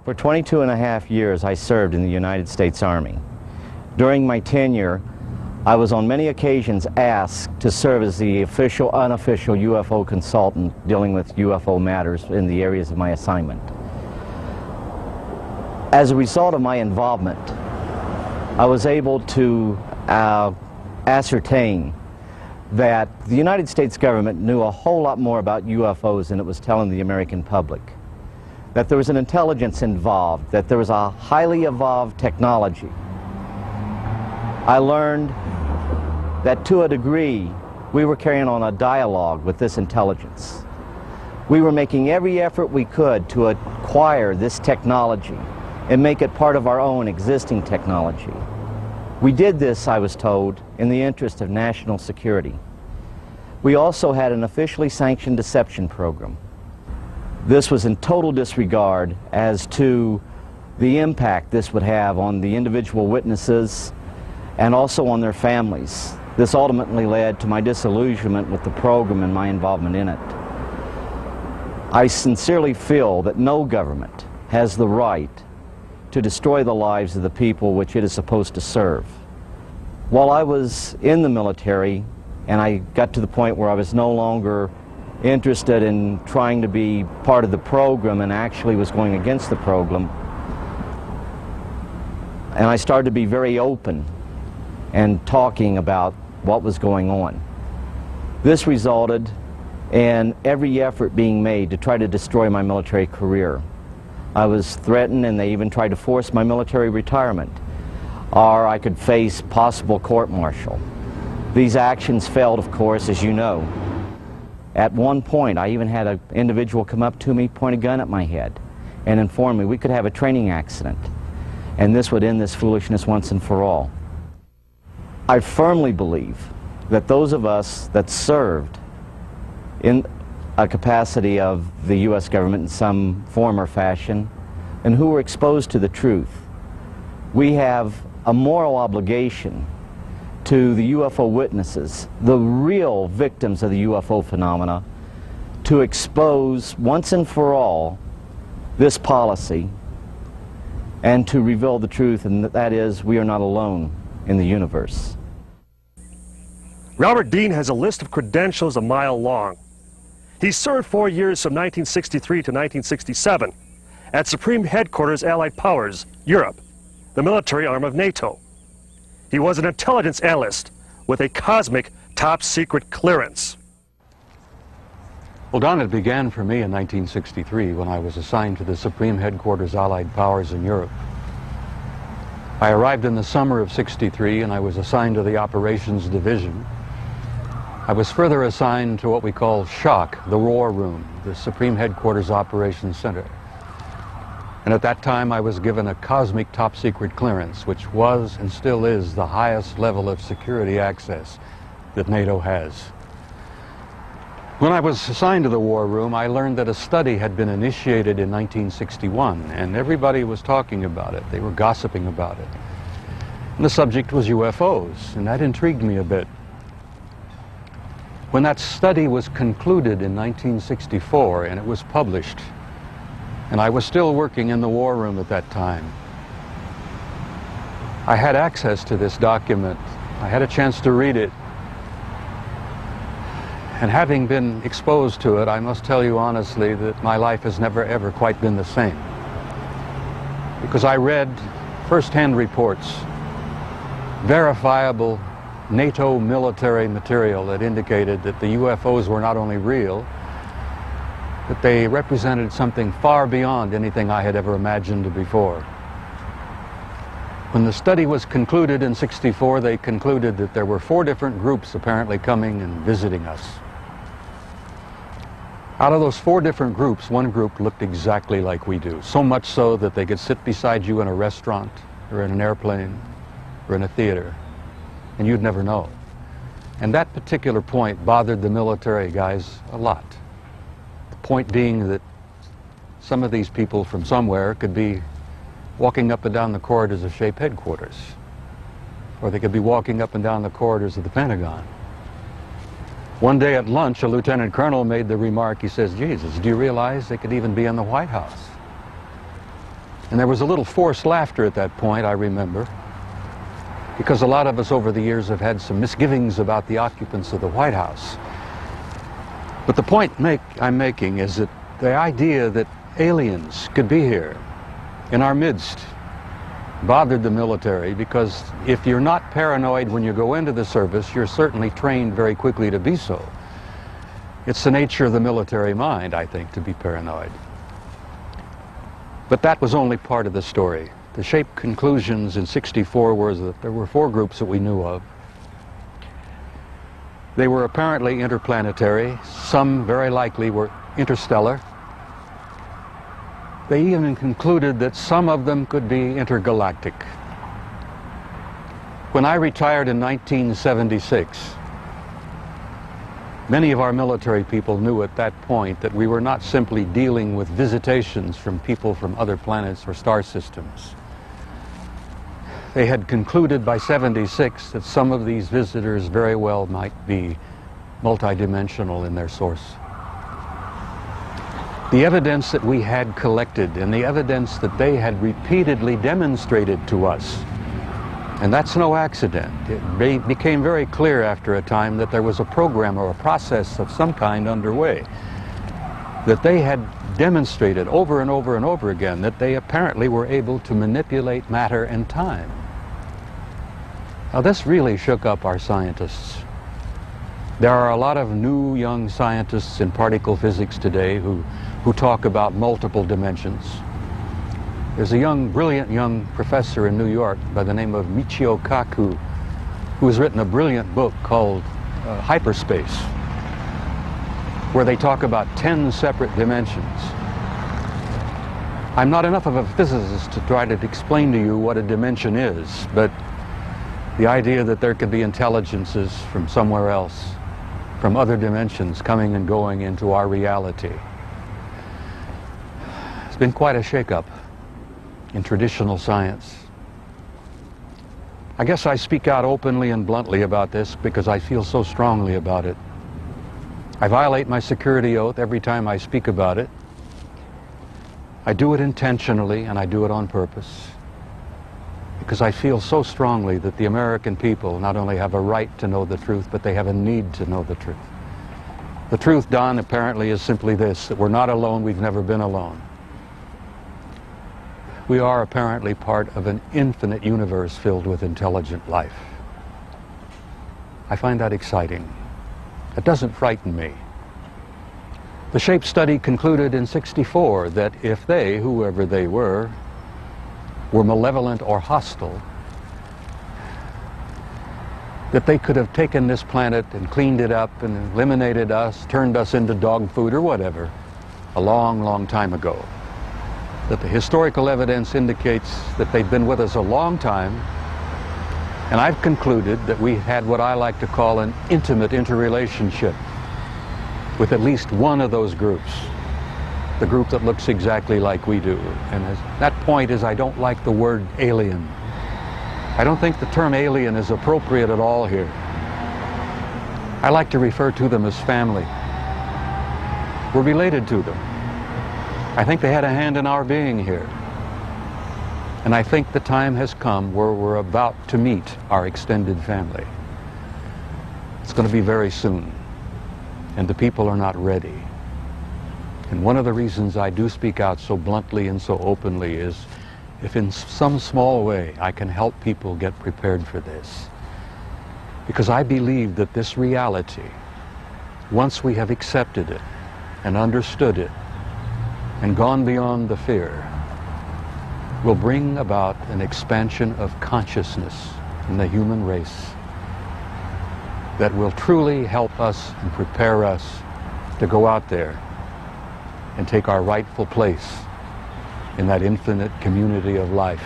For 22 and a half years, I served in the United States Army. During my tenure, I was on many occasions asked to serve as the official, unofficial UFO consultant dealing with UFO matters in the areas of my assignment. As a result of my involvement, I was able to ascertain that the United States government knew a whole lot more about UFOs than it was telling the American public. That there was an intelligence involved, that there was a highly evolved technology. I learned that to a degree, we were carrying on a dialogue with this intelligence. We were making every effort we could to acquire this technology and make it part of our own existing technology. We did this, I was told, in the interest of national security. We also had an officially sanctioned deception program. This was in total disregard as to the impact this would have on the individual witnesses and also on their families. This ultimately led to my disillusionment with the program and my involvement in it. I sincerely feel that no government has the right to destroy the lives of the people which it is supposed to serve. While I was in the military and I got to the point where I was no longer interested in trying to be part of the program and actually was going against the program, and I started to be very open and talking about what was going on. This resulted in every effort being made to try to destroy my military career. I was threatened, and they even tried to force my military retirement, or I could face possible court-martial. These actions failed, of course, as you know. At one point, I even had an individual come up to me, point a gun at my head, and inform me we could have a training accident, and this would end this foolishness once and for all. I firmly believe that those of us that served in a capacity of the U.S. government in some form or fashion, and who were exposed to the truth, we have a moral obligation to the UFO witnesses, the real victims of the UFO phenomena, to expose once and for all this policy and to reveal the truth, and that is, we are not alone in the universe. Robert Dean has a list of credentials a mile long. He served 4 years from 1963 to 1967 at Supreme Headquarters Allied Powers, Europe, the military arm of NATO. He was an intelligence analyst with a cosmic top-secret clearance. Well, Don, it began for me in 1963 when I was assigned to the Supreme Headquarters Allied Powers in Europe. I arrived in the summer of '63 and I was assigned to the Operations Division. I was further assigned to what we call SHOC, the War Room, the Supreme Headquarters Operations Center. And at that time I was given a cosmic top-secret clearance, which was and still is the highest level of security access that NATO has. When I was assigned to the War Room, I learned that a study had been initiated in 1961, and everybody was talking about it. They were gossiping about it. And the subject was UFOs, and that intrigued me a bit. When that study was concluded in 1964 and it was published, and I was still working in the War Room at that time, I had access to this document. I had a chance to read it. And having been exposed to it, I must tell you honestly that my life has never ever quite been the same. Because I read first-hand reports, verifiable NATO military material that indicated that the UFOs were not only real, that they represented something far beyond anything I had ever imagined before. When the study was concluded in '64, they concluded that there were 4 different groups apparently coming and visiting us. Out of those 4 different groups, one group looked exactly like we do, so much so that they could sit beside you in a restaurant or in an airplane or in a theater, and you'd never know. And that particular point bothered the military guys a lot. The point being that some of these people from somewhere could be walking up and down the corridors of SHAPE headquarters, or they could be walking up and down the corridors of the Pentagon. One day at lunch, a lieutenant colonel made the remark, he says, "Jesus, do you realize they could even be in the White House?" And there was a little forced laughter at that point, I remember, because a lot of us over the years have had some misgivings about the occupants of the White House. But the point I'm making is that the idea that aliens could be here in our midst bothered the military, because if you're not paranoid when you go into the service, you're certainly trained very quickly to be so. It's the nature of the military mind, I think, to be paranoid. But that was only part of the story. The SHAPE conclusions in '64 were that there were 4 groups that we knew of. They were apparently interplanetary. Some very likely were interstellar. They even concluded that some of them could be intergalactic. When I retired in 1976, many of our military people knew at that point that we were not simply dealing with visitations from people from other planets or star systems. They had concluded by '76 that some of these visitors very well might be multidimensional in their source. The evidence that we had collected and the evidence that they had repeatedly demonstrated to us, and that's no accident. It became very clear after a time that there was a program or a process of some kind underway, that they had demonstrated over and over and over again that they apparently were able to manipulate matter and time. Now, this really shook up our scientists. There are a lot of new young scientists in particle physics today who talk about multiple dimensions. There's a brilliant young professor in New York by the name of Michio Kaku, who has written a brilliant book called Hyperspace, where they talk about 10 separate dimensions. I'm not enough of a physicist to try to explain to you what a dimension is, but the idea that there could be intelligences from somewhere else, from other dimensions, coming and going into our reality. It's been quite a shakeup in traditional science. I guess I speak out openly and bluntly about this because I feel so strongly about it. I violate my security oath every time I speak about it. I do it intentionally, and I do it on purpose, because I feel so strongly that the American people not only have a right to know the truth, but they have a need to know the truth. The truth, Don, apparently is simply this, that we're not alone, we've never been alone. We are apparently part of an infinite universe filled with intelligent life. I find that exciting. It doesn't frighten me. The SHAPE study concluded in '64 that if they, whoever they were malevolent or hostile, that they could have taken this planet and cleaned it up and eliminated us, turned us into dog food or whatever, a long, long time ago. That the historical evidence indicates that they've been with us a long time, and I've concluded that we had what I like to call an intimate interrelationship with at least one of those groups, the group that looks exactly like we do. And that point is, I don't like the word alien. I don't think the term alien is appropriate at all here. I like to refer to them as family. We're related to them. I think they had a hand in our being here. And I think the time has come where we're about to meet our extended family. It's going to be very soon, and the people are not ready. And one of the reasons I do speak out so bluntly and so openly is if in some small way I can help people get prepared for this. Because I believe that this reality, once we have accepted it and understood it and gone beyond the fear, will bring about an expansion of consciousness in the human race that will truly help us and prepare us to go out there and take our rightful place in that infinite community of life.